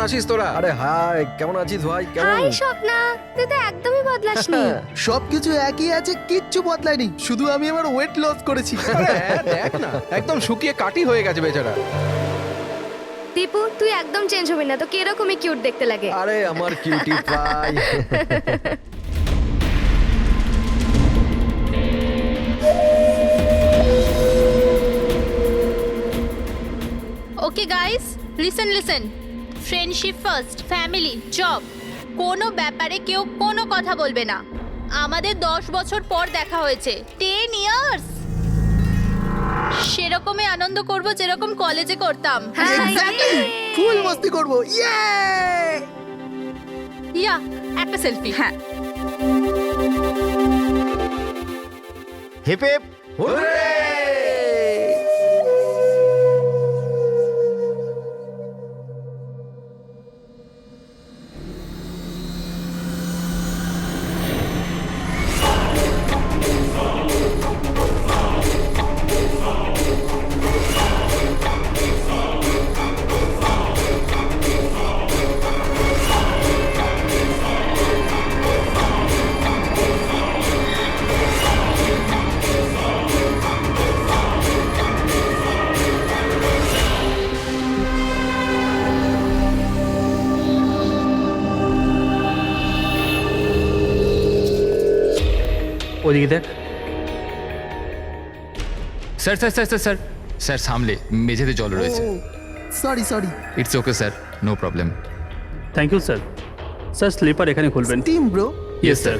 আছিস তোরা? আরে হাই, কেমন আছিস ভাই? কেমন? হাই স্বপ্না, তুই তো একদমই বদলাসনি। সবকিছু একই আছে, কিচ্ছু বদলায়নি, শুধু আমি আমার ওয়েট লস করেছি। আরে হ্যাঁ, দেখ না, একদম শুকিয়ে কাটি হয়ে গেছে বেচারা। দীপু, তুই একদম চেঞ্জ হবি না, তো কিরকমই কিউট দেখতে লাগে। আরে আমার cutie pie. Okay guys, listen friendship first, family, job, কোনো ব্যাপারে কেউ কোনো কথা বলবে না। আমাদের 10 বছর পর দেখা হয়েছে, 10 ইয়ার্স। সেরকমই আনন্দ করব যেরকম কলেজে করতাম। এক্স্যাক্টলি, ফুল মস্তি করব। ইয়ে! ইয়া, একটা সেলফি। হ্যাঁ, হিপ হিপ হুররে! ওদিকে দেখ। Sir sir sir sir sir sir সামলে মেঝেতে জল রয়েছে। Sorry sorry. It's okay sir, no problem. Thank you sir. Sir slipper এখানে খুলবেন। Team bro. Yes sir.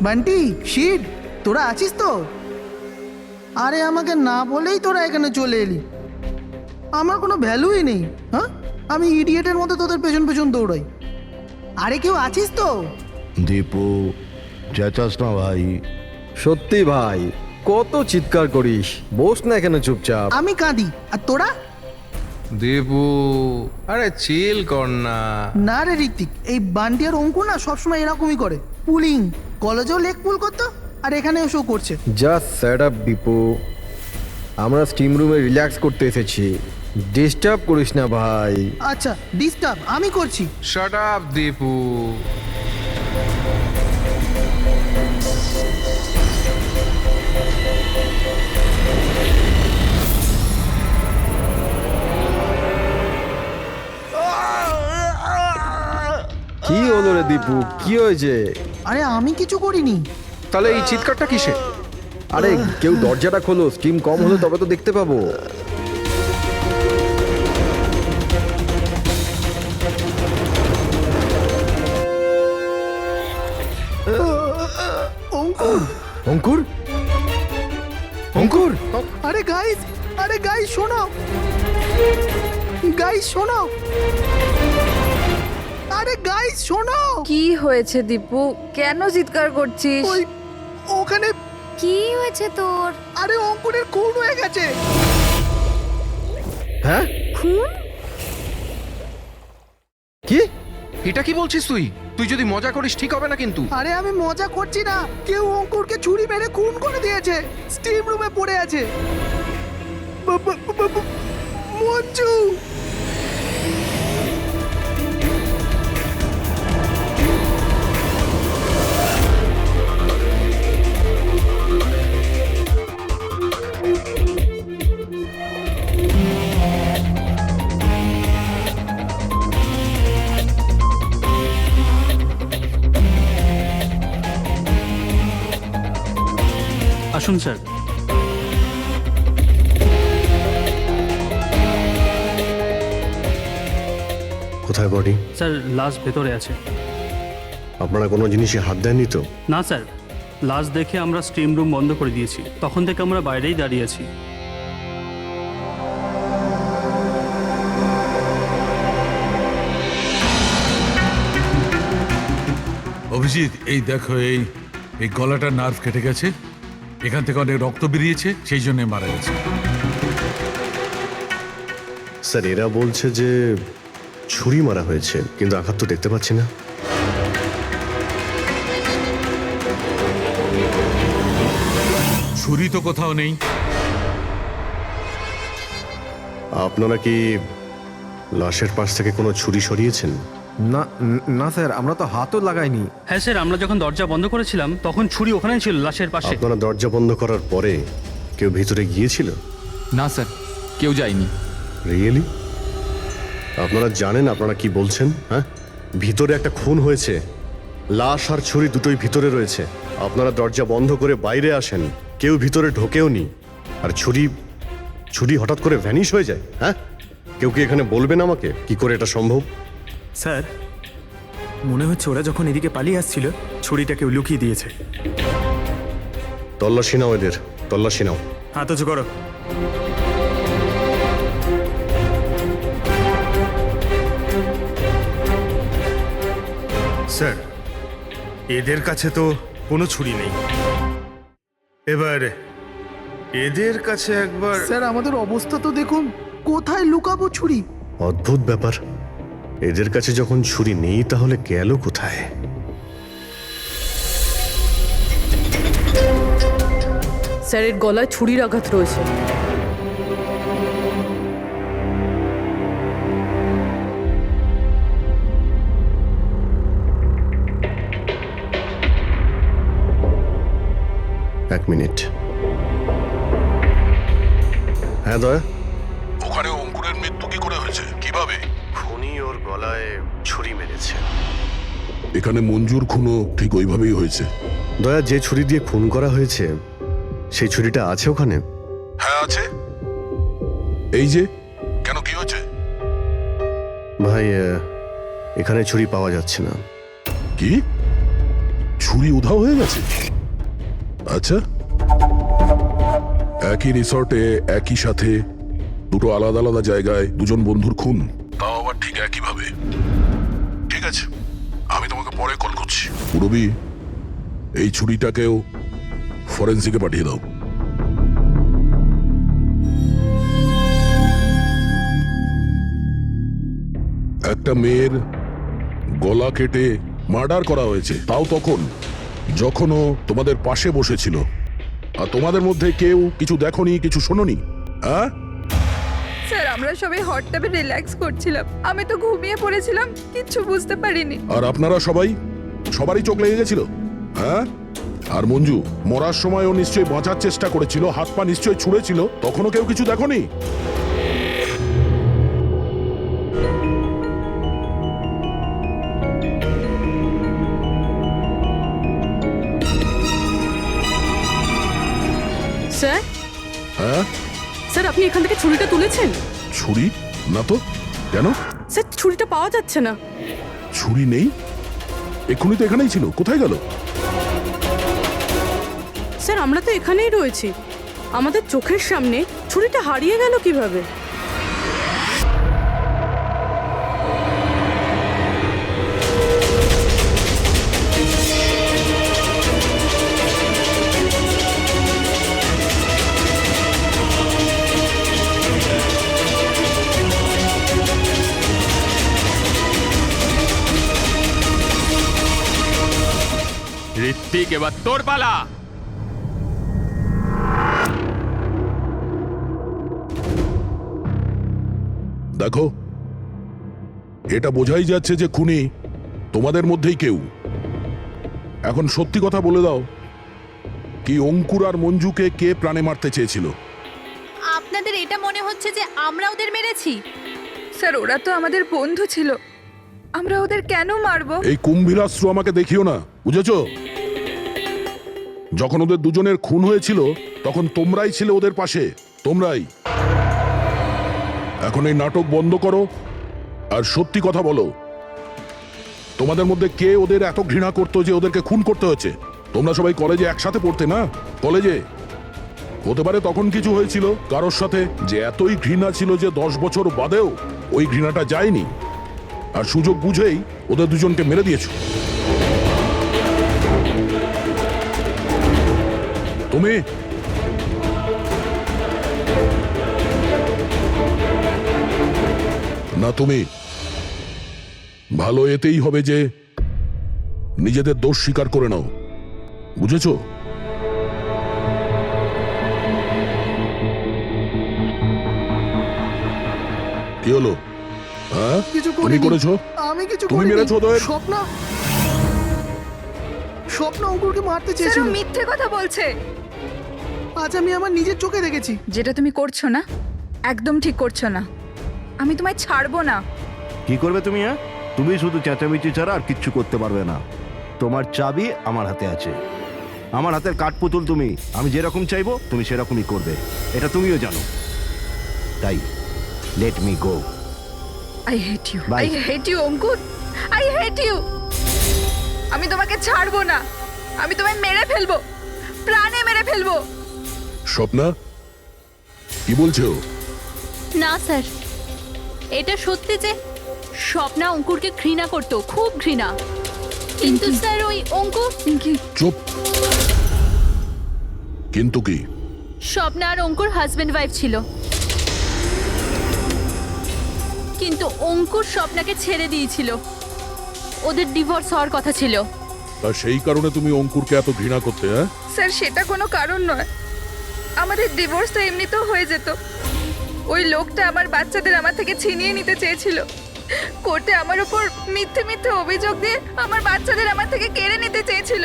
Bunty, shit, তোরা আছিস তো? আরে আমাকে না বলেই তোরা এখানে চলে এলি। আমার কোনো ভ্যালুই নেই। হ্যাঁ, আমি ইডিয়েটের মতো তোদের পেছন পেছন দৌড়াই। আরে কেউ আছিস তো? দীপু, চেঁচাস না ভাই। সত্যি ভাই, কত চিৎকার করিস? বস না এখানে চুপচাপ। আমি কাঁদি আর তোরা? দীপু, আরে চিল কর না। না রে ঋত্বিক, এই বান্টি আর অঙ্কুর না সবসময় এরকমই করে। পুলিং, কলেজেও লেগ পুল করতো আর এখানেও শো করছে। জাস্ট সেট আপ দীপু, আমরা স্টিম রুমে রিল্যাক্স করতে এসেছি, ডিস্টার্ব করিস না ভাই। আচ্ছা, ডিস্টার্ব আমি করছি। Shut up Dipu. কি হলো রে দীপু, কি হয়েছে? আরে আমি কিছু করিনি। তাহলে এই চিৎকারটা কিসে? আরে কেউ দরজাটা খোলো, স্টিম কম হলে তবে তো দেখতে পাবো। অঙ্কুর, অঙ্কুর, অঙ্কুর! আরে গাইস, আরে গাইস শোনো, গাইস শোনো, আরে গাইস শোনো। কি হয়েছে দীপু, কেন চিৎকার করছিস? ওই ওখানে, কি হয়েছে তোর? আরে অঙ্কুরের খুন হয়ে গেছে। হ্যাঁ? খুন? কি? এটা কি বলছিস তুই? তুই যদি মজা করিস ঠিক হবে না কিন্তু। আরে আমি মজা করছি না, কেউ অঙ্কুরকে ছুরি মেরে খুন করে দিয়েছে, স্টিম রুমে পড়ে আছে। মঞ্জু! আসুন স্যার। কোথায় বডি? স্যার লাশ ভেতরে আছে। আপনারা কোনো জিনিসে হাত দেননি তো? না স্যার, লাশ দেখে আমরা স্টিম রুম বন্ধ করে দিয়েছি, তখন থেকে আমরা বাইরেই দাঁড়িয়ে আছি। অভিজিৎ, এই দেখো, এই গলাটার নার্ভ কেটে গেছে, এখান থেকে অনেক রক্ত বেরিয়েছে, সেই জন্য মারা গেছে। স্যার এরা বলছে যে ছুরি মারা হয়েছে, কিন্তু আঘাত তো দেখতে পাচ্ছি না। ছুরি তো কোথাও নেই। আপনারা কি লাশের পাশ থেকে কোনো ছুরি সরিয়েছেন? না না স্যার, আমরা তো হাতও লাগাইনি। হ্যাঁ স্যার, আমরা যখন দরজা বন্ধ করেছিলাম তখন ছুরি ওখানেই ছিল লাশের পাশে। আপনারা দরজা বন্ধ করার পরে কেউ ভিতরে গিয়েছিল? না স্যার, কেউ যায়নি। রিয়েলি? আপনারা জানেন আপনারা কি বলছেন? হ্যাঁ, ভিতরে একটা খুন হয়েছে, লাশ আর ছুরি দুটোই ভিতরে রয়েছে। আপনারা দরজা বন্ধ করে বাইরে আসেন, কেউ ভিতরে ঢোকেও নি, আর ছুরি হঠাৎ করে ভ্যানিশ হয়ে যায়। হ্যাঁ, কেউ কি এখানে বলবেন আমাকে কি করে এটা সম্ভব? স্যার, মনে হচ্ছে ওরা যখন এদিকে পালিয়ে আসছিল ছুরিটা কেউ লুকিয়ে দিয়েছে। তল্লাশি নাও এদের, তল্লাশি নাও। হাত উঁচু করো। স্যার, এদের কাছে তো কোনো ছুরি নেই। এবার এদের কাছে একবার। স্যার আমাদের অবস্থা তো দেখুন, কোথায় লুকাবো ছুরি? অদ্ভুত ব্যাপার, এদের কাছে যখন ছুরি নেই তাহলে গেল কোথায়? স্যার, এর গলায় ছুরির আঘাত রয়েছে। এক মিনিট। হ্যাঁ দয়া, ওখানে অঙ্কুরের মৃত্যু কি করে হয়েছে, কিভাবে? খুনি ওর গলায় ছুরি মেরেছে। এখানে মঞ্জুর খুনও ঠিক ওইভাবেই হয়েছে। দয়া, যে ছুরি দিয়ে খুন করা হয়েছে সেই ছুরিটা আছে ওখানে? হ্যাঁ আছে। এই যে, কেন কি হয়েছে? ভাই, এখানে ছুরি পাওয়া যাচ্ছে না। কি, ছুরি উধাও হয়ে গেছে? আচ্ছা, একই রিসর্টে একই সাথে দুটো আলাদা আলাদা জায়গায় দুজন বন্ধুর খুন, তাও আবার ঠিক একইভাবে। ঠিক আছে, আমি তোমাকে পরে কল করছি। পুরবি, এই ছুরিটাকেও ফরেন্সিকে পাঠিয়ে দাও। একটা মেয়ের গলা কেটে মার্ডার করা হয়েছে, তাও তখন যখন ও তোমাদের পাশে বসেছিল, আর তোমাদের মধ্যে কেউ কিছু দেখোনি, কিছু শোনোনি। হ্যাঁ স্যার, আমরা সবাই হট টাবে রিল্যাক্স করছিলাম, আমি তো ঘুমিয়ে পড়েছিলাম, কিচ্ছু বুঝতে পারিনি। আর আপনারা সবারই চোখ লেগে গেছিল। হ্যাঁ, আর মঞ্জু মরার সময় ও নিশ্চয়ই বাঁচার চেষ্টা করেছিল, হাত পা নিশ্চয়ই ছুঁড়েছিল, তখনও কেউ কিছু দেখোনি? স্যার, হ্যাঁ, স্যার আপনি এখান থেকে ছুরিটা তুলেছেন? ছুরি না তো। কেন? স্যার, ছুরিটা পাওয়া যাচ্ছে না। ছুরি নেই? এক্ষুনি তো এখানেই ছিল, কোথায় গেল? স্যার, আমরা তো এখানেই রয়েছি, আমাদের চোখের সামনে ছুরিটা হারিয়ে গেল কিভাবে? ঋত্বিক, এবার তোর পালা। দেখো, এটা বোঝাই যাচ্ছে যে খুনি তোমাদের মধ্যেই কেউ। এখন সত্যি কথা বলে দাও, কি অঙ্কুর আর মঞ্জুকে কে প্রাণে মারতে চেয়েছিল? আপনাদের এটা মনে হচ্ছে যে আমরা ওদের মেরেছি? স্যার, ওরা তো আমাদের বন্ধু ছিল, আমরা ওদের কেন মারবো? এই কুম্ভীরাস্ত্র আমাকে দেখিও না, বুঝেছো? যখন ওদের দুজনের খুন হয়েছিল তখন তোমরাই ছিলে ওদের পাশে, তোমরাই। এখন এই নাটক বন্ধ করো আর সত্যি কথা বলো, তোমাদের মধ্যে কে ওদের এত ঘৃণা করতো যে ওদেরকে খুন করতে হয়েছে? তোমরা সবাই কলেজে একসাথে পড়তে না? কলেজে হতে পারে তখন কিছু হয়েছিল কারোর সাথে, যে এতই ঘৃণা ছিল যে 10 বছর বাদেও ওই ঘৃণাটা যায়নি, আর সুযোগ বুঝেই ওদের দুজনকে মেরে দিয়েছো। তুমি না, তুমি ভালো এতেই হবে যে নিজেদের দোষ স্বীকার করে নাও, বুঝেছো? কি হলো? হ্যাঁ কিছু তুমি করিনি করেছো? আমি কিছু তুমি করিনি। মেরেছো ওদের? স্বপ্ন অঙ্কুরকে মারতে স্যার চেয়েছিল। ও মিথ্যে কথা বলছে। আজ আমি আমার নিজের চোখে দেখেছি। যেটা তুমি করছো না একদম ঠিক করছো না। আমি তোমায় ছাড়বো না। কি করবে তুমি? হ্যাঁ, তুমি শুধু চেঁচামেচি ছাড়া আর কিচ্ছু করতে পারবে না। তোমার চাবি আমার হাতে আছে, আমার হাতের কাঠপুতুল তুমি। আমি যেরকম চাইবো তুমি সেরকমই করবে, এটা তুমিও জানো। তাই let me go. I hate you, Bye. I hate you Ankur, I hate you. আমি তোমাকে ছাড়বো না, আমি তোমায় মেরে ফেলবো, প্রাণে মেরে ফেলবো। স্বপ্না কি বলছো? না স্যার, এটা সত্যি যে স্বপ্না অঙ্কুরকে ঘৃণা করতো, খুব ঘৃণা। কিন্তু স্যার ওই অঙ্কুর চুপ। কিন্তু কি? স্বপ্না আর অঙ্কুর হাজবেন্ড ওয়াইফ ছিল, কিন্তু অঙ্কুর স্বপ্নাকে ছেড়ে দিয়েছিল। ওদের ডিভোর্স হওয়ার কথা ছিল। আর সেই কারণে তুমি অঙ্কুরকে এত ঘৃণা করতে? হ্যাঁ, স্যার সেটা কোনো কারণ নয়। আমাদের ডিভোর্স তো এমনিতেও হয়ে যেত। ওই লোকটা আমার বাচ্চাদের আমার থেকে ছিনিয়ে নিতে চেয়েছিল। কোর্টে আমার উপর মিথ্যে মিথ্যে অভিযোগ দিয়ে আমার বাচ্চাদের আমার থেকে কেড়ে নিতে চেয়েছিল।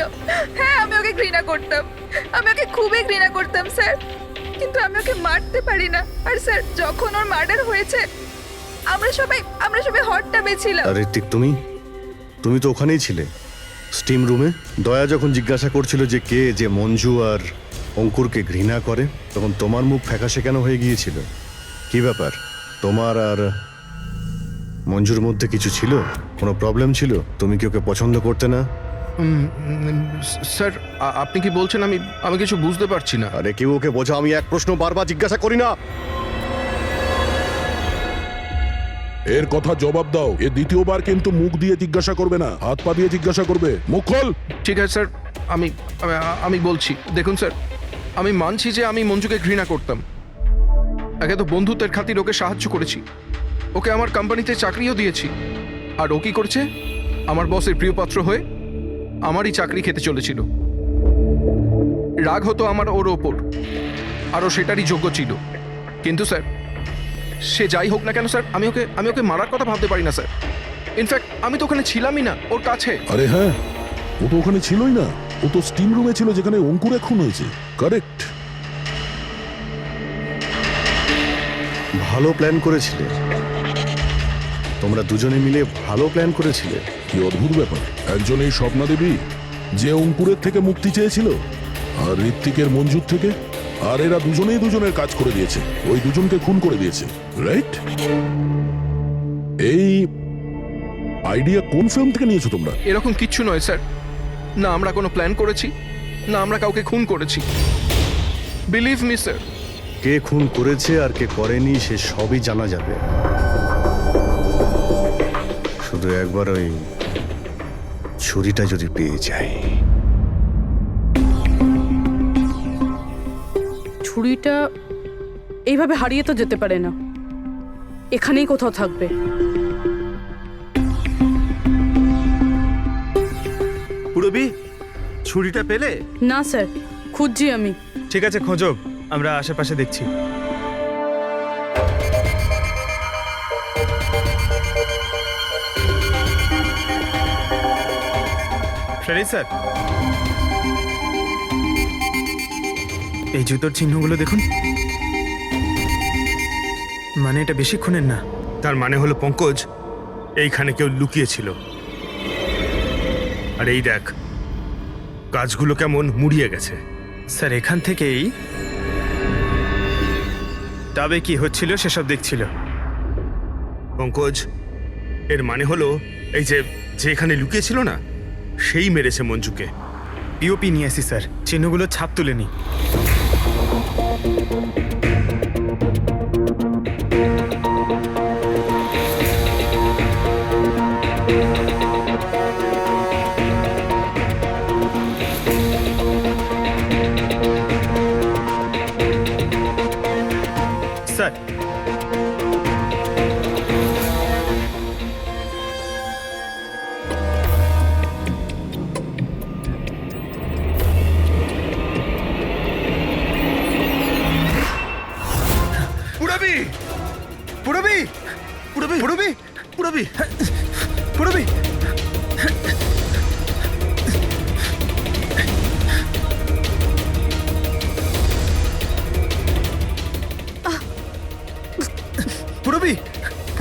হ্যাঁ, আমি ওকে ঘৃণা করতাম, আমি ওকে খুবই ঘৃণা করতাম স্যার। কিন্তু আমি ওকে মারতে পারি না। আর স্যার যখন ওর মার্ডার হয়েছে আমরা সবাই হট টাবে ছিলাম। আর ঋত্বিক, তুমি তুমি তো ওখানেই ছিলে, স্টিম রুমে। দয়া যখন জিজ্ঞাসা করছিল যে কে যে মঞ্জু আর অঙ্কুরকে ঘৃণা করে, তখন তোমার মুখ ফ্যাকাশে কেন হয়ে গিয়েছিল? কি ব্যাপার? তোমার আর মঞ্জুর মধ্যে কিছু ছিল? কোনো প্রবলেম ছিল? তুমি কি ওকে পছন্দ করতে না? স্যার আপনি কি বলছেন? আমি কিছু বুঝতে পারছি না। আরে কেউ ওকে বোঝা, আমি এক প্রশ্ন বারবার জিজ্ঞাসা করি না। এর কথা জবাব দাও। এ দ্বিতীয়বার কিন্তু মুখ দিয়ে জিজ্ঞাসা করবে না, হাত পা দিয়ে জিজ্ঞাসা করবে। মুখ খোল। ঠিক আছে স্যার, আমি বলছি। দেখুন স্যার, আমি মানছি যে আমি মঞ্জুকে ঘৃণা করতাম। একে তো বন্ধুত্বের খাতির ওকে সাহায্য করেছি, ওকে আমার কোম্পানিতে চাকরিও দিয়েছি। আর ও কি করছে? আমার বসের প্রিয়পাত্র হয়ে আমারই চাকরি খেতে চলেছিল। রাগ হতো আমার ওর ওপর, আর ও সেটারই যোগ্য ছিল। কিন্তু স্যার, সে যাই হোক না কেন স্যার, আমি ওকে মারার কথা ভাবতে পারি না স্যার। ইনফ্যাক্ট আমি তো ওখানে ছিলামই না ওর কাছে। আরে হ্যাঁ, ও তো ওখানে ছিলই না। ও তো স্টিম রুমে ছিল যেখানে অঙ্কুর খুন হয়েছে। কারেক্ট। ভালো প্ল্যান করেছিলে তোমরা দুজনে মিলে, ভালো প্ল্যান করেছিলে। কি অদ্ভুত ব্যাপার! একজন এই স্বপ্না দেবী যে অঙ্কুরের থেকে মুক্তি চেয়েছিল, আর ঋত্বিকের মঞ্জুর থেকে। আর এরা দুজনেই দুজনের কাজ করে দিয়েছে, ওই দুজনকে খুন করে দিয়েছে, রাইট? এই আইডিয়া কোন ফিল্ম থেকে নিয়েছো তোমরা? এরকম কিচ্ছু নয় স্যার। না আমরা কোনো প্ল্যান করেছি, না আমরা কাউকে খুন করেছি। Believe me sir. কে খুন করেছে আর কে করেনি সে সবই জানা যাবে। শুধু একবার ওই ছুরিটা যদি পেয়ে যায়। ছুরিটা এইভাবে হারিয়ে তো যেতে পারে না, এখানেই কোথাও থাকবে। পুরবি, ছুরিটা পেলে? না স্যার, খুঁজছি আমি। ঠিক আছে, খোঁজো, আমরা আশেপাশে দেখছি। সরি স্যার, এই জুতোর চিহ্নগুলো দেখুন। মানে এটা বেশিক্ষণের না। তার মানে হলো পঙ্কজ এইখানে কেউ লুকিয়েছিল। আর এই দেখ, গাছগুলো কেমন মুড়িয়ে গেছে। স্যার এখান থেকেই তবে কি হচ্ছিল সেসব দেখছিল। পঙ্কজ, এর মানে হলো এই যে এখানে লুকিয়েছিল না, সেই মেরেছে মঞ্জুকে। পিওপি নিয়ে আসি স্যার, চিহ্নগুলো ছাপ তুলেনি। স্যার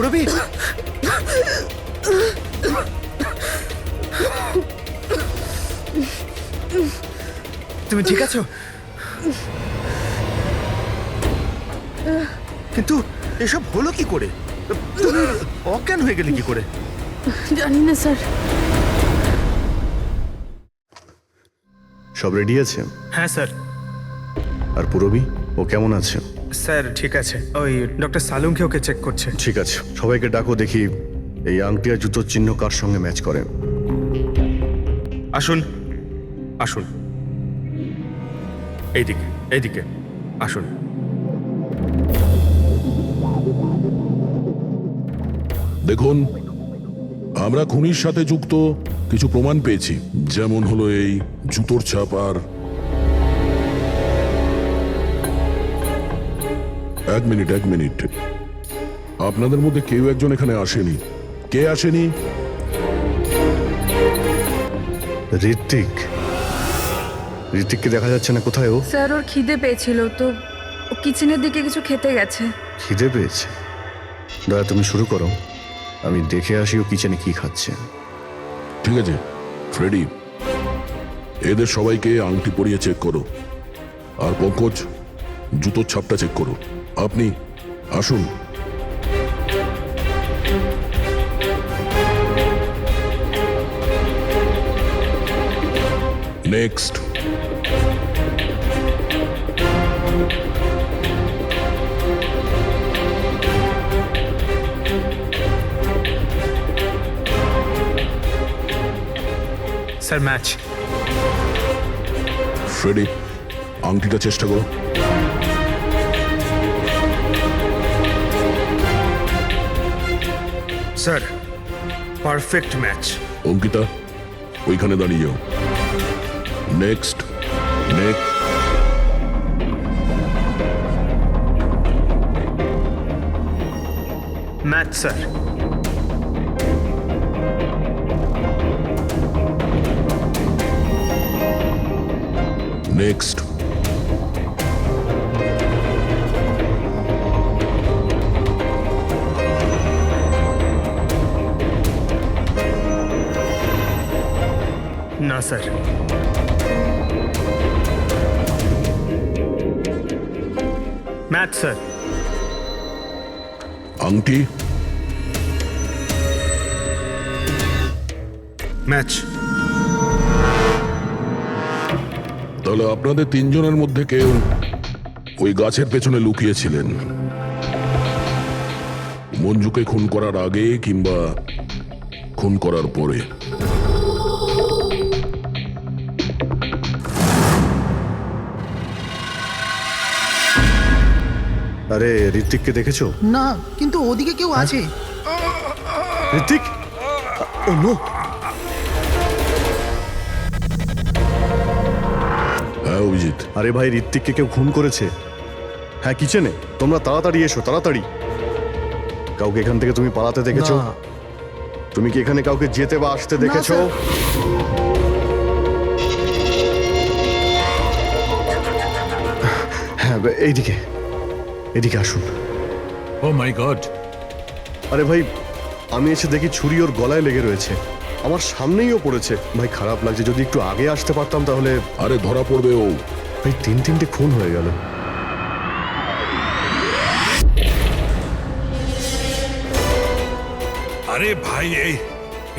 পুরবি, তুমি ঠিক আছো? কিন্তু এসব হলো কি করে? তুমি অজ্ঞান হয়ে গেলে কি করে? জানি না স্যার। সব রেডি আছে? হ্যাঁ স্যার। আর পুরবি, ও কেমন আছে? স্যার ঠিক আছে, ওই ডক্টর সালুংকে ওকে চেক করছে। ঠিক আছে, সবাইকে ডাকো, দেখি এই আংটি আর জুতোর চিহ্ন কার সঙ্গে ম্যাচ করে। আসুন আসুন, এইদিকে এইদিকে আসুন। দেখুন, আমরা খুনির সাথে যুক্ত কিছু প্রমাণ পেয়েছি, যেমন হলো এই জুতোর ছাপ। আর এক মিনিট, আপনাদের মধ্যে কেউ একজন এখানে আসেনি। কে আসেনি? ঋত্বিককে দেখা যাচ্ছে না, কোথায় ও? স্যার ওর খিদে পেয়েছিল তো ও কিচেনের দিকে কিছু খেতে গেছে। খিদে পেয়েছে? দয়া, তুমি শুরু করো, আমি দেখে আসি ও কিচেনে কি খাচ্ছে। ঠিক আছে ফ্রেডি, এদের সবাইকে আংটি পরিয়ে চেক করো। আর পঙ্কজ, জুতোর ছাপটা চেক করো। আপনি আসুন। নেক্সট। Sir match. ফ্রেডি, আংটিটা চেষ্টা করো। Sir, perfect match. অঙ্কিতা, ওইখানে দাঁড়িয়ে যাও। নেক্সট। Match sir. নেক্সট। না স্যার। Match sir. আংটি? ম্যাচ। তাহলে আপনাদের তিনজনের মধ্যে কেউ ওই গাছের পেছনে লুকিয়েছিলেন, মঞ্জুকে খুন করার আগে কিংবা খুন করার পরে। আরে, ঋত্বিককে দেখেছো? না, কিন্তু ওদিকে কেউ আছে। ঋত্বিক? ও নো! হ্যাঁ অভিজিৎ। আরে ভাই, ঋত্বিককে কেউ খুন করেছে। হ্যাঁ, কিচেনে। তোমরা তাড়াতাড়ি এসো, তাড়াতাড়ি। কাউকে এখান থেকে তুমি পালাতে দেখেছো? না। তুমি কি এখানে কাউকে যেতে বা আসতে দেখেছো? স্যার। হ্যাঁ, এইদিকে আসুন। ও মাই গড! আরে ভাই, আমি এসে দেখি ছুরি ওর গলায় লেগে রয়েছে, আমার সামনেই ও পড়েছে। ভাই, খারাপ লাগছে, যদি একটু আগে আসতে পারতাম তাহলে। আরে ধরা পড়বে ও। ভাই, তিনটে খুন হয়ে গেল। আরে ভাই,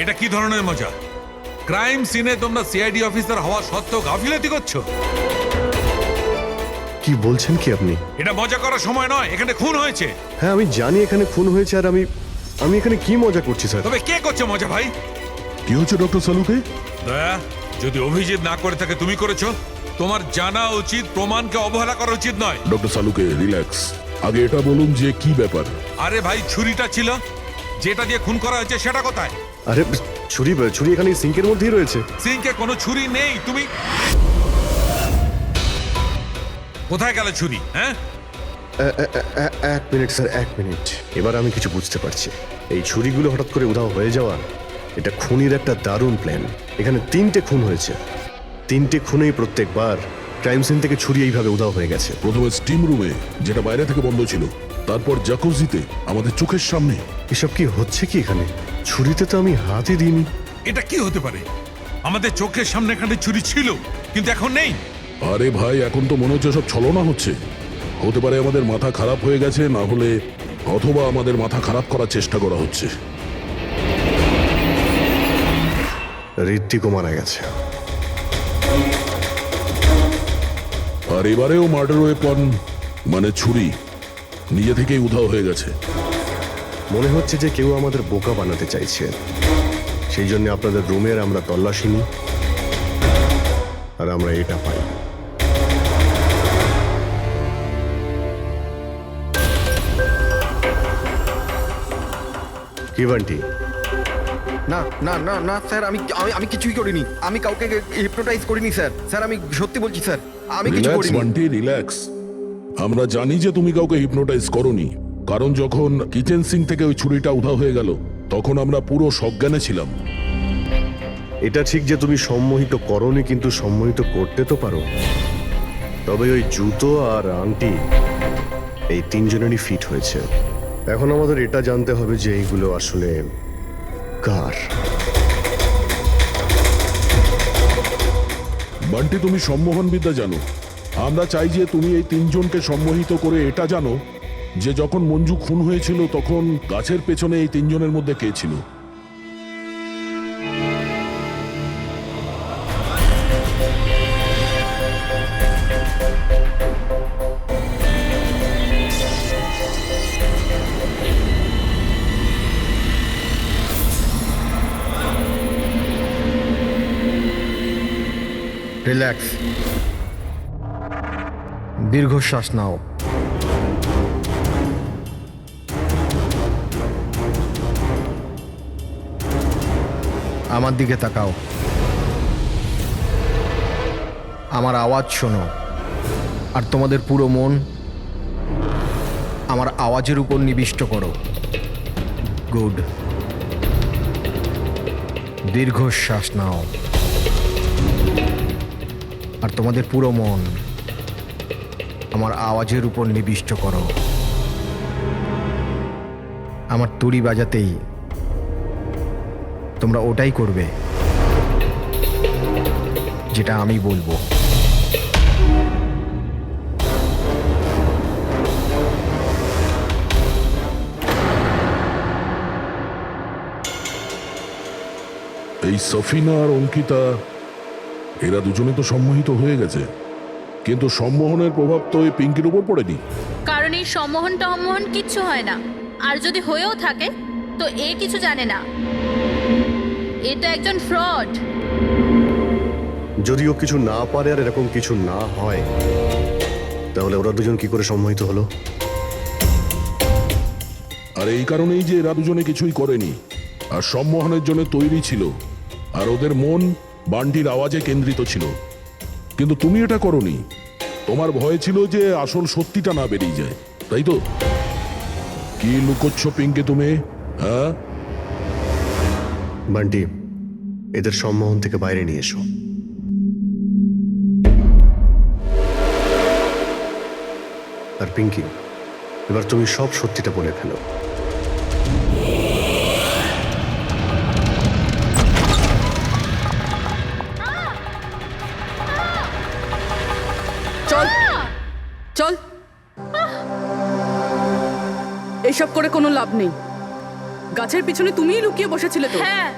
এটা কি ধরনের মজা? ক্রাইম সিনে তোমরা সিআইডি অফিসার হওয়া সত্ত্বেও গাফিলতি করছো। কি বলছেন কি আপনি? এটা মজা করার সময় নয়, এখানে খুন হয়েছে। হ্যাঁ, আমি জানি এখানে খুন হয়েছে, আর আমি এখানে কি মজা করছি স্যার? তবে কে করছে মজা ভাই? কি হচ্ছে ডক্টর সালুকে? দয়া, যদি অভিজিৎ না করে থাকে তুমি করেছো। তোমার জানা উচিত প্রমাণকে অবহেলা করা উচিত নয়। ডক্টর সালুকে রিল্যাক্স, আগে এটা বলুন যে কি ব্যাপার। আরে ভাই, ছুরিটা ছিল, যেটা দিয়ে খুন করা হয়েছে সেটা কোথায়? আরে ছুরি এখানে সিঙ্কের মধ্যেই রয়েছে। সিঙ্কে কোনো ছুরি নেই। তুমি কোথায় গেল ছুরি? হ্যাঁ, এক মিনিট স্যার, 1 মিনিট। এবার আমি কিছু বুঝতে পারছি। এই ছুরিগুলো হঠাৎ করে উধাও হয়ে যাওয়া, এটা খুনির একটা দারুণ প্ল্যান। এখানে 3টে খুন হয়েছে, 3টে খুনেই প্রত্যেকবার ক্রাইম সিন থেকে ছুরি এইভাবে উধাও হয়ে গেছে। প্রথমে স্টিম রুমে, যেটা বাইরে থেকে বন্ধ ছিল, তারপর জাকুজিতে আমাদের চোখের সামনে। এসব কি হচ্ছে কি এখানে? ছুরিতে তো আমি হাতই দিইনি। এটা কি হতে পারে? আমাদের চোখের সামনে এখানে চুরি ছিল, কিন্তু এখন নেই। আরে ভাই, এখন তো মনে হচ্ছে সব ছলনা হচ্ছে। হতে পারে আমাদের মাথা খারাপ হয়ে গেছে, না হলে অথবা আমাদের মাথা খারাপ করার চেষ্টা করা হচ্ছে। ঋত্বিকও মারা গেছে। আর এবারেও মার্ডার ওয়েপন মানে ছুরি নিজে থেকেই উধাও হয়ে গেছে। মনে হচ্ছে যে কেউ আমাদের বোকা বানাতে চাইছে। সেই জন্য আপনাদের রুমের আমরা তল্লাশি নিই, আর আমরা এটা পাই। কি বান্টি? না না না না স্যার, আমি আমি আমি কিছুই করিনি। আমি কাউকে হিপনোটাইজ করিনি স্যার। স্যার আমি সত্যি বলছি স্যার, আমি কিছু রিল্যাক্স করিনি। বান্টি, রিল্যাক্স। আমরা জানি যে তুমি কাউকে হিপনোটাইজ করনি, কারণ যখন কিচেন সিং থেকে ওই ছুরিটা উধাও হয়ে গেল তখন আমরা পুরো সজ্ঞানে ছিলাম। এটা ঠিক যে তুমি সম্মোহিত করনি, কিন্তু সম্মোহিত করতে তো পারো। তবে ওই জুতো আর আংটি এই তিনজনেরই ফিট হয়েছে। এখন আমাদের এটা জানতে হবে যে এইগুলো আসলে কার। বান্টি, তুমি সম্মোহন বিদ্যা জানো। আমরা চাই যে তুমি এই তিনজনকে সম্মোহিত করে এটা জানো যে যখন মঞ্জু খুন হয়েছিল তখন গাছের পেছনে এই তিনজনের মধ্যে কে ছিল। রিল্যাক্স, দীর্ঘশ্বাস নাও। আমার দিকে তাকাও, আমার আওয়াজ শোনো, আর তোমাদের পুরো মন আমার আওয়াজের উপর নিবিষ্ট করো। গুড। দীর্ঘশ্বাস নাও, আর তোমাদের পুরো মন আমার আওয়াজের উপর নিবিষ্ট করো। আমার তুড়ি বাজাতেই তোমরা ওটাই করবে যেটা আমি বলবো। এই সফিনা আর অঙ্কিতা এরা দুজনে তো সম্মোহিত হয়ে গেছে, কিন্তু সম্মোহনের প্রভাব তো এই পিঙ্কির উপর পড়েনি। কারণ এই সম্মোহন টম্মোহন কিচ্ছু হয় না, আর যদি হয়েও থাকে তো এ কিছু জানে না। এটা একজন ফ্রড। যদিও কিছু না পারে আর এরকম কিছু না হয়, তাহলে ওরা দুজন কি করে সম্মোহিত হলো? আর এই কারণেই যে এরা দুজনে কিছুই করেনি, আর সম্মোহনের জন্য তৈরি ছিল, আর ওদের মন বান্টির আওয়াজে কেন্দ্রিত ছিল। কিন্তু তুমি এটা করনি, তোমার ভয় ছিল যে আসল সত্যিটা না বেরিয়ে যায়, তাই তো? কি লুকোচ্ছ পিঙ্কি তুমি? হ্যাঁ বান্টি, এদের সম্মোহন থেকে বাইরে নিয়ে এসো। আর পিঙ্কি, এবার তুমি সব সত্যিটা বলে ফেলো। চল চল, এইসব করে কোনো লাভ নেই। গাছের পিছনে তুমিই লুকিয়ে বসেছিলে তো? হ্যাঁ,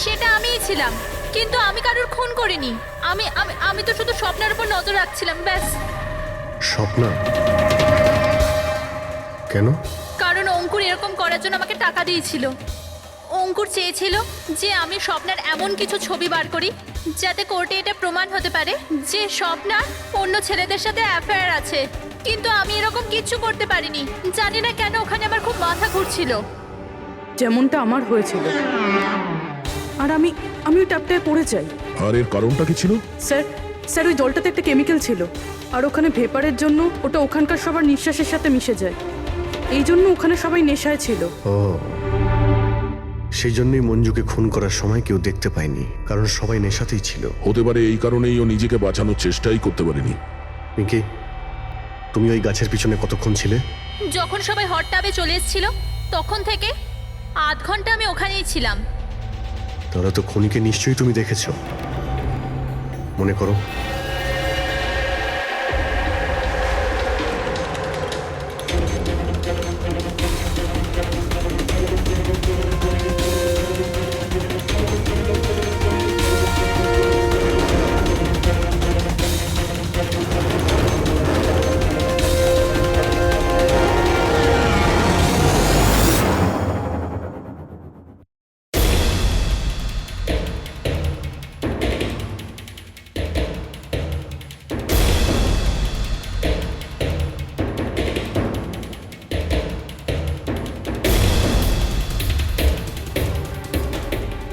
সেটা আমিই ছিলাম, কিন্তু আমি কারোর খুন করিনি। আমি আমি আমি তো শুধু স্বপ্নের উপর নজর রাখছিলাম, ব্যাস। স্বপ্না? কেন? কারণ অঙ্কুর এরকম করার জন্য আমাকে টাকা দিয়েছিল। অঙ্কুর চেয়েছিল যে আমি স্বপ্নের এমন কিছু ছবি বার করি যাতে কোর্টে এটা প্রমাণ হতে পারে যে স্বপ্না অন্য ছেলেদের সাথে অ্যাফেয়ার আছে। কিন্তু আমি এরকম কিছু করতে পারিনি। জানি না কেন ওখানে আমার খুব মাথা ঘুরছিল। যেমনটা আমার হয়েছিল। আর আমি ওই ট্যাপটায় পড়ে যাই। আর এর কারণটা কি ছিল? স্যার ওই জলটাতে একটা কেমিক্যাল ছিল, আর ওখানে ভেপারের জন্য ওটা ওখানকার সবার নিঃশ্বাসের সাথে মিশে যায়। এই জন্য ওখানে সবাই নেশায় ছিল। ও, সেই জন্যই মঞ্জুকে খুন করার সময় কেউ দেখতে পায়নি, কারণ সবাই নেশাতেই ছিল। হতে পারে এই কারণেই ও নিজেকে বাঁচানোর চেষ্টাই করতে পারেনি। পিঙ্কি, তুমি ওই গাছের পিছনে কতক্ষণ ছিলে? যখন সবাই হট টাবে চলে এসেছিল তখন থেকে আধ ঘন্টা আমি ওখানেই ছিলাম। তাহলে তো খুনিকে নিশ্চয়ই তুমি দেখেছো, মনে করো।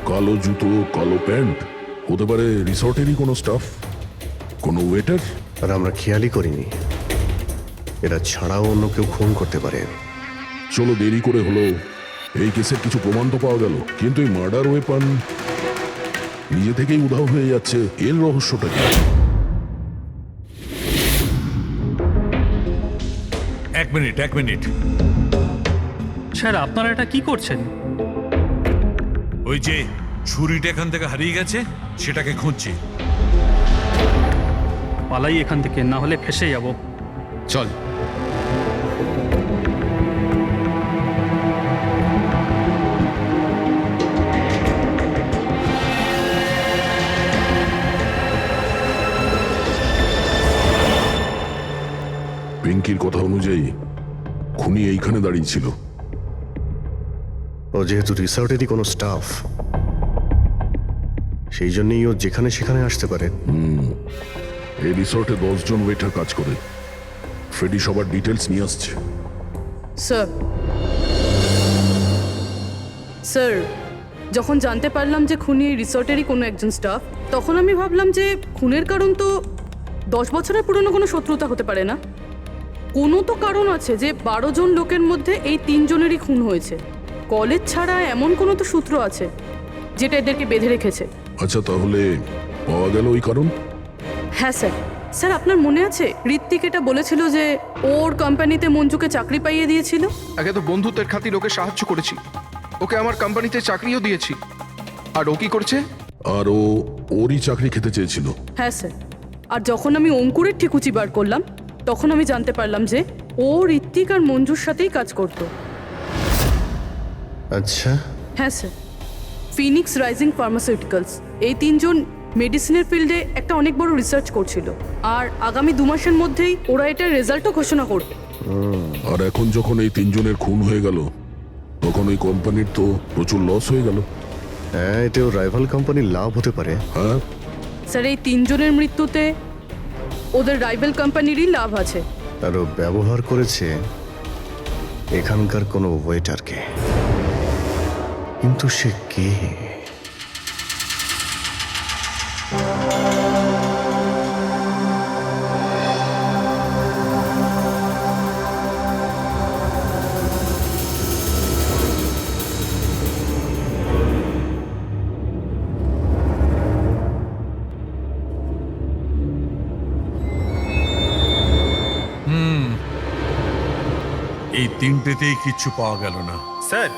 কালো জুতো, কালো প্যান্ট, হতে পারে রিসর্টেরই কোনো স্টাফ, কোনো ওয়েটার। আর আমরা খেয়ালই করিনি এরা ছাড়াও অন্য কেউ খুন করতে পারে। চলো, দেরি করে হলো, এই কেসের কিছু প্রমাণ তো পাওয়া গেল, কিন্তু এই মার্ডার ওয়েপন নিজে থেকেই উধাও হয়ে যাচ্ছে, এর রহস্যটা কি? এক মিনিট। স্যার আপনারা এটা কি করছেন? ওই যে ছুরিটা এখান থেকে হারিয়ে গেছে সেটাকে খুঁজছি। পালাই এখান থেকে, না হলে ফেসে যাব। চল। পিঙ্কির কথা অনুযায়ী খুনি এইখানে দাঁড়িয়ে ছিল। ও যেহেতু রিসর্টেরই কোনো স্টাফ, সেই জন্যই ও যেখানে সেখানে আসতে পারে। এই রিসর্টে 10 জন ওয়েটার কাজ করে। ফ্রেডি সবার ডিটেলস নিয়ে আসছে। স্যার যখন জানতে পারলাম যে খুনি এই রিসর্টেরই কোনো একজন স্টাফ, তখন আমি ভাবলাম যে খুনের কারণ তো 10 বছরের পুরনো কোনো শত্রুতা হতে পারে না। কোনো তো কারণ আছে যে 12 জন লোকের মধ্যে এই 3 জনেরই খুন হয়েছে। কলেজ ছাড়া এমন কোনো তো সূত্র আছে যেটা এদেরকে বেঁধে রেখেছে। আচ্ছা, তাহলে পাওয়া গেল ওই কারণ? হ্যাঁ স্যার আপনার মনে আছে ঋত্বিক এটা বলেছিল যে ওর কোম্পানিতে মঞ্জুকে চাকরি পাইয়ে দিয়েছিল? একে তো বন্ধুত্বের খাতির ওকে সাহায্য করেছি, ওকে আমার কোম্পানিতে চাকরিও দিয়েছি। আর ও কি করছে? আর ও ওরই চাকরি খেতে চেয়েছিল। হ্যাঁ স্যার, আর যখন আমি অঙ্কুরের ঠিকুচি বার করলাম তখন আমি জানতে পারলাম যে ও ঋত্বিক আর মঞ্জুর সাথেই কাজ করত। আচ্ছা। হ্যাঁ স্যার, ফিনিক্স রাইজিং ফার্মাসিউটিক্যালস, এই 3 জন মেডিসিনের ফিল্ডে একটা অনেক বড় রিসার্চ করছিল, আর আগামী 2 মাসের মধ্যেই ওরা এটার রেজাল্টও ঘোষণা করবে। আর এখন যখন এই 3 জনের খুন হয়ে গেল, তখন ওই কোম্পানির তো প্রচুর লস হয়ে গেল। হ্যাঁ, এতেও রাইভাল কোম্পানির লাভ হতে পারে। হ্যাঁ স্যার, এই 3 জনের মৃত্যুতে ওদের রাইভাল কোম্পানিরই লাভ আছে। আর ও ব্যবহার করেছে এখানকার কোনো ওয়েটারকে। কিন্তু সে কে? এই তিনটেতেই কিচ্ছু পাওয়া গেল না। স্যার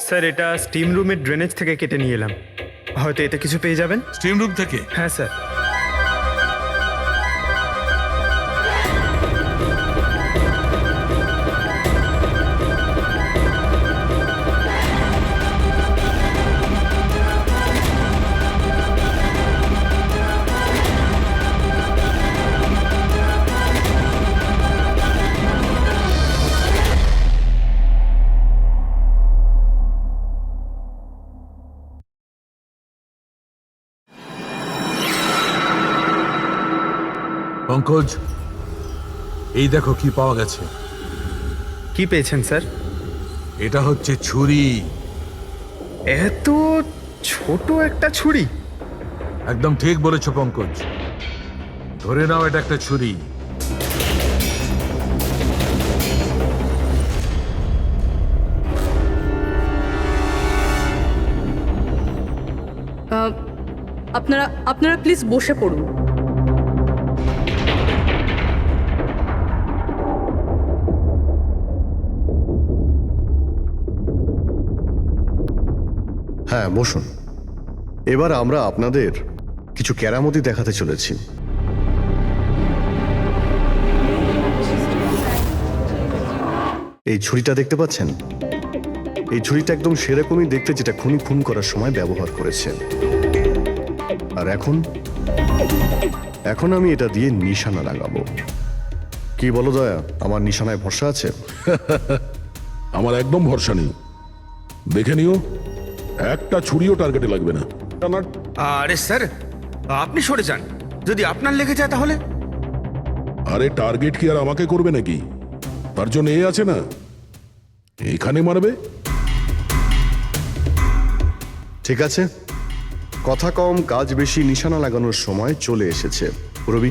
স্যার এটা স্টিম রুমের ড্রেনেজ থেকে কেটে নিয়ে এলাম, হয়তো এতে কিছু পেয়ে যাবেন। স্টিম রুম থেকে? হ্যাঁ স্যার। পঙ্কজ, এই দেখো কি পাওয়া গেছে। কি পেয়েছেন স্যার? এটা হচ্ছে ছুরি। এত ছোট একটা ছুরি? একদম ঠিক বলেছো পঙ্কজ, ধরে নাও এটা একটা ছুরি। আপনারা প্লিজ বসে পড়ুন। হ্যাঁ বসুন। এবার আমরা আপনাদের কিছু কেরামতি দেখাতে চলেছি। এই ছুরিটা দেখতে পাচ্ছেন? এই ছুরিটা একদম সেরকমই দেখতে যেটা খুনি খুন করার সময় ব্যবহার করেছেন। আর এখন আমি এটা দিয়ে নিশানা লাগাবো। কি বলো দয়া, আমার নিশানায় ভরসা আছে? আমার একদম ভরসা নেই। দেখে নিও, একটা ছুরিও টার্গেটে লাগবে না। আরে স্যার, আপনি সরে যান। যদি আপনার লেগে যায় তাহলে? আরে টার্গেট কি আর আমাকে করবে নাকি? তার জন্য এ আছে না, এখানে মারবে। ঠিক আছে, কথা কম কাজ বেশি, নিশানা লাগানোর সময় চলে এসেছে। রবি,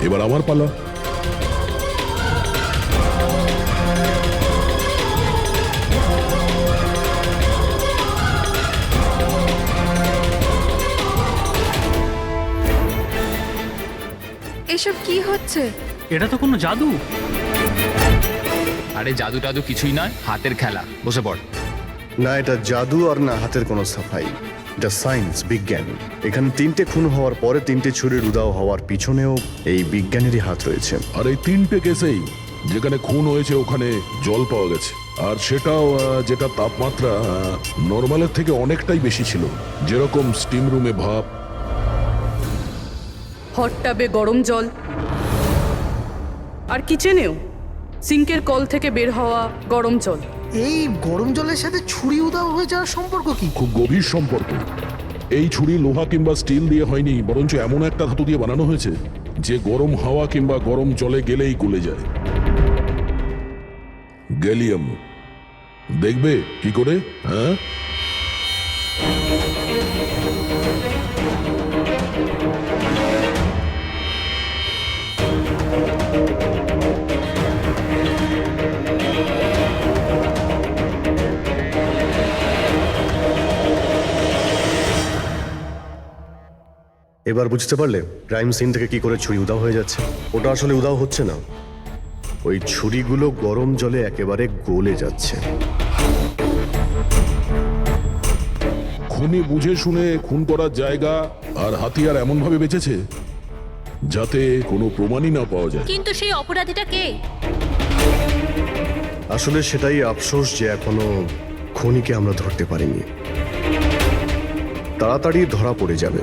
এবার আমার পালা। এসব কি হচ্ছে? এটা তো কোনো জাদু। আরে জাদু টাদু কিছুই নয়, হাতের খেলা। বসে পড়। না এটা জাদু আর না হাতের কোনো সাফাই, এটা সায়েন্স, বিজ্ঞান। এখানে 3টে খুন হওয়ার পরে 3টে ছুরির উদাও হওয়ার পিছনেও এই বিজ্ঞানেরই হাত রয়েছে। আর এই 3টে কেসেই যেখানে খুন হয়েছে ওখানে জল পাওয়া গেছে, আর সেটাও যেটা তাপমাত্রা নর্মালের থেকে অনেকটাই বেশি ছিল। যেরকম স্টিম রুমে ভাপ, হট টাবে গরম জল, আর কিচেনেও সিঙ্কের কল থেকে বের হওয়া গরম জল। এই গরম জলের সাথে ছুরি উদাও হয়ে যাওয়ার সম্পর্ক কি? খুব গভীর সম্পর্ক। এই ছুরি লোহা কিংবা স্টিল দিয়ে হয়নি, বরঞ্চ এমন একটা ধাতু দিয়ে বানানো হয়েছে যে গরম হাওয়া কিংবা গরম জলে গেলেই গলে যায়। গ্যালিয়াম। দেখবে কি করে? হ্যাঁ, এবার বুঝতে পারলে ক্রাইম সিন থেকে কি করে ছুরি উদাও হয়ে যাচ্ছে? ওটা আসলে উদাও হচ্ছে না, ওই ছুরিগুলো গরম জলে একেবারে গলে যাচ্ছে। খুনি বুঝে শুনে খুন করার জায়গা আর হাতিয়ার এমন ভাবে বেঁচেছে যাতে কোনো প্রমাণই না পাওয়া যায়। কিন্তু সেই অপরাধীটা কে? আসলে সেটাই আফসোস যে এখনো খুনিকে আমরা ধরতে পারিনি। তাড়াতাড়ি ধরা পড়ে যাবে।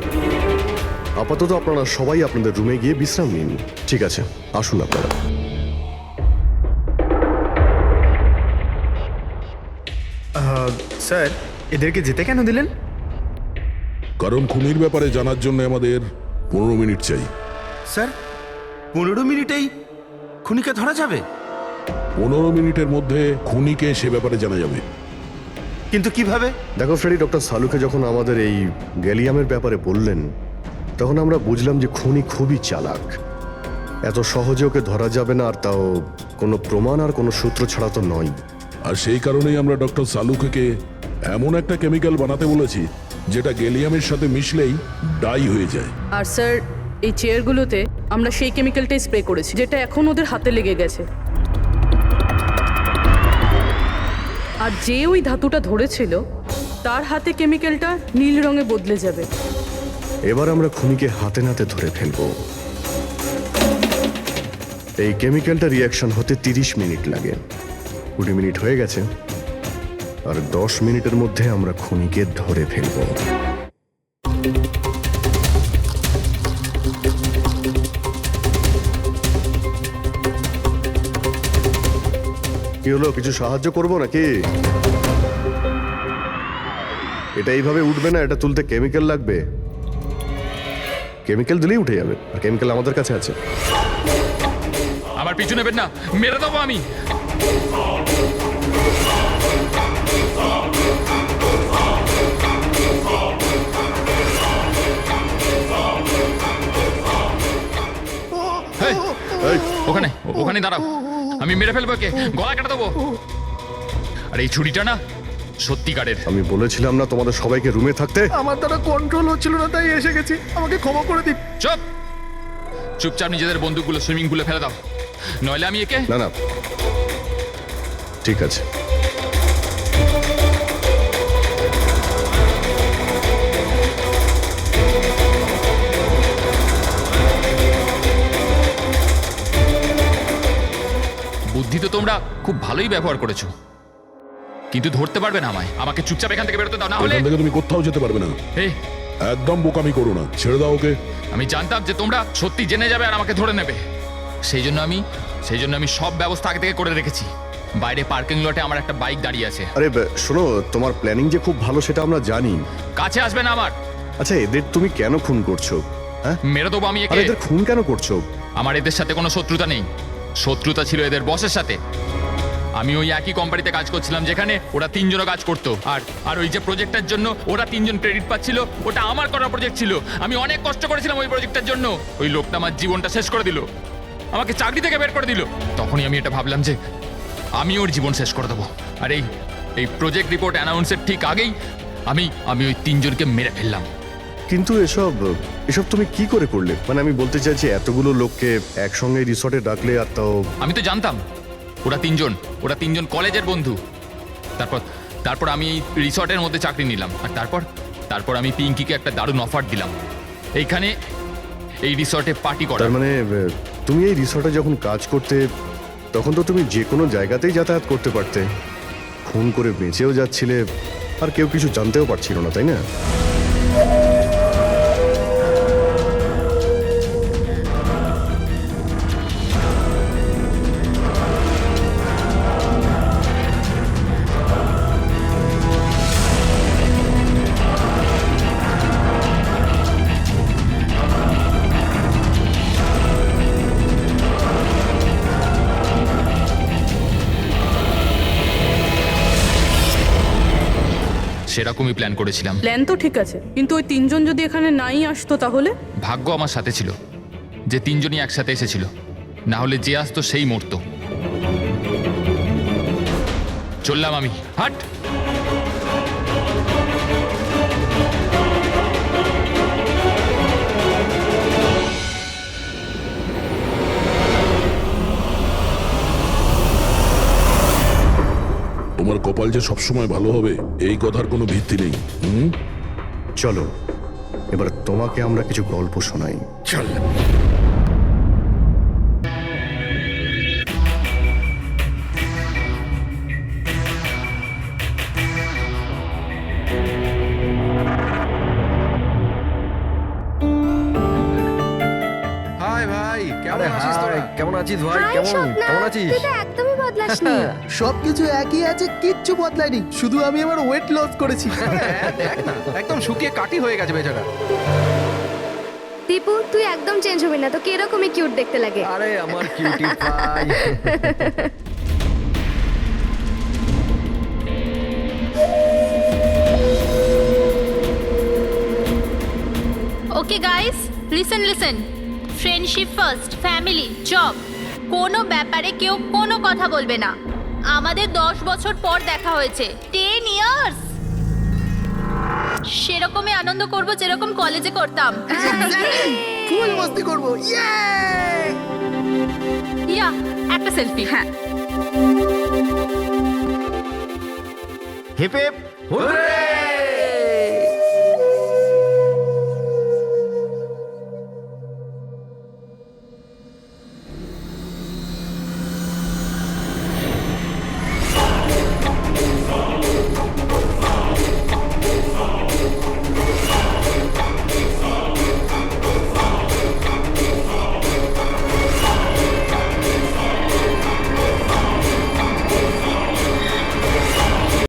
আপাতত আপনারা সবাই আপনাদের রুমে গিয়ে বিশ্রাম নিন। ঠিক আছে, আসুন আপনারা। স্যার, এদেরকে যেতে কেন দিলেন? কারণ খুনির ব্যাপারে জানার জন্য আমাদের 15 মিনিট চাই। স্যার, 15 মিনিটেই খুনিকে ধরা যাবে? 15 মিনিটের মধ্যে খুনিকে সে ব্যাপারে জানা যাবে। কিন্তু কিভাবে? দেখো ফ্রেডি, ডক্টর সালুকে যখন আমাদের এই গ্যালিয়ামের ব্যাপারে বললেন তখন আমরা বুঝলাম যে খুনি খুবই চালাক। এত সহজে ওকে ধরা যাবে না, আর তাও কোনো প্রমাণ আর কোনো সূত্র ছাড়া তো নয়। আর সেই কারণেই আমরা ডক্টর সালুকে এমন একটা কেমিক্যাল বানাতে বলেছি যেটা গ্যালিয়ামের সাথে মিশলেই ডাই হয়ে যায়। আর স্যার, এই চেয়ারগুলোতে আমরা সেই কেমিক্যালটাই স্প্রে করেছি যেটা এখন ওদের হাতে লেগে গেছে। আর যে ওই ধাতুটা ধরেছিল তার হাতে কেমিক্যালটা নীল রঙে বদলে যাবে। এবার আমরা খুনিকে হাতে নাতে ধরে ফেলবো। এই কেমিক্যালটা রিয়াকশন হতে 30 মিনিট লাগে। 20 মিনিট হয়ে গেছে, আর 10 মিনিটের মধ্যে আমরা খুনিকে ধরে ফেলবো। কি হলো, কিছু সাহায্য করবো নাকি? এটা এইভাবে উঠবে না, এটা তুলতে কেমিক্যাল লাগবে। কেমিক্যাল দিলেই উঠে যাবে, আর কেমিক্যাল আমাদের কাছে আছে। আমার পিছু নেবেন না, মেরে দেবো আমি। এই, ওখানে ওখানে দাঁড়াও, আমি মেরে ফেলবো, কে গলা কেটে দেবো। আর এই ছুরিটা না সত্যিকারের। আমি বলেছিলাম না তোমাদের সবাইকে রুমে থাকতে? আমার দ্বারা কন্ট্রোল হচ্ছিল না, তাই এসে গেছি, আমাকে ক্ষমা করে দিন। চুপ, চুপচাপ নিজেদের বন্দুকগুলো সুইমিং পুলে ফেলে দাও, নইলে আমি একে। না না, ঠিক আছে। বুদ্ধি তো তোমরা খুব ভালোই ব্যবহার করেছো, কিন্তু ধরতে পারবে না আমায়। আমাকে চুপচাপ এখান থেকে বেরোতে দাও, না হলে এখান থেকে তুমি কোথাও যেতে পারবে না। এই, একদম বোকামি করো না, ছেড়ে দাও ওকে। আমি জানতাম যে তোমরা সত্যি জেনে যাবে আর আমাকে ধরে নেবে, সেই জন্য আমি সব ব্যবস্থা আগে থেকে করে রেখেছি। বাইরে পার্কিং লটে আমার একটা বাইক দাঁড়িয়ে আছে। আরে শোনো, তোমার প্ল্যানিং যে খুব ভালো সেটা আমরা জানি। কাছে আসবে না আমার। আচ্ছা, এদের তুমি কেন খুন করছো? হ্যাঁ, মেরে দেবো আমি আরে একে। এদের খুন কেন করছো? আমার এদের সাথে কোনো শত্রুতা নেই, শত্রুতা ছিল এদের বসের সাথে। আমি ওই একই কোম্পানিতে কাজ করছিলাম যেখানে ওরা 3 জনও কাজ করতো, আর ওই যে প্রজেক্টের জন্য ওরা 3 জন ক্রেডিট পাচ্ছিল, ওটা আমার করা প্রজেক্ট ছিল। আমি অনেক কষ্ট করেছিলাম ওই প্রজেক্টের জন্য। ওই লোকটা আমার জীবনটা শেষ করে দিল, আমাকে চাকরি থেকে বের করে দিল। তখনই আমি এটা ভাবলাম যে আমি ওর জীবন শেষ করে দেবো। আর এই প্রজেক্ট রিপোর্ট অ্যানাউন্সের ঠিক আগেই আমি ওই 3 জনকে মেরে ফেললাম। কিন্তু এসব তুমি কি করে করলে? মানে আমি বলতে চাইছি, এতগুলো লোককে একসঙ্গে রিসর্টে ডাকলে, আর তাও। আমি তো জানতাম ওরা 3 জন কলেজের বন্ধু। তারপর আমি এই রিসর্টের মধ্যে চাকরি নিলাম, আর তারপর আমি পিঙ্কিকে একটা দারুণ অফার দিলাম, এইখানে এই রিসর্টে পার্টি করার। তার মানে তুমি এই রিসর্টে যখন কাজ করতে, তখন তো তুমি যে কোনো জায়গাতেই যাতায়াত করতে পারতে, খুন করে বেঁচেও যাচ্ছিলে, আর কেউ কিছু জানতেও পারছিল না, তাই না? সেরকমই প্ল্যান করেছিলাম। প্ল্যান তো ঠিক আছে, কিন্তু ওই 3 জন যদি এখানে নাই আসতো তাহলে? ভাগ্য আমার সাথে ছিল যে 3 জনই একসাথে এসেছিল, না হলে যে আসতো সেই মরতো। চললাম আমি, হাট। তোমার কপাল যে সবসময় ভালো হবে এই কথার কোনো ভিত্তি নেই। চলো, এবার তোমাকে আমরা কিছু গল্প শোনাই। চল। হাই ভাই, কেমন আছিস তোরা? কেমন আছিস ভাই? হাই কেমন স্বপ্না, কেমন আছিস? তুই তো একদমই বদলাসনি। সবকিছু একই আছে, কিচ্ছু বদলায়নি, শুধু আমি আমার ওয়েট লস করেছি। দেখ না, একদম শুকিয়ে কাটি হয়ে গেছে বেচারা। দীপু, তুই একদম চেঞ্জ হবি না, তোকে এরকমই কিউট দেখতে লাগে। আরে আমার কিউটি ভাই। Okay guys, listen. Friendship first, family, job, কোনো ব্যাপারে কেউ কোনো কথা বলবে না। আমাদের 10 বছর পর দেখা হয়েছে, 10 ইয়ার্স। সেরকমই আনন্দ করব যেরকম কলেজে করতাম। ফুল মস্তি করবো। ইয়া, একটা সেলফি। হ্যাঁ, হিপ হিপ হুররে!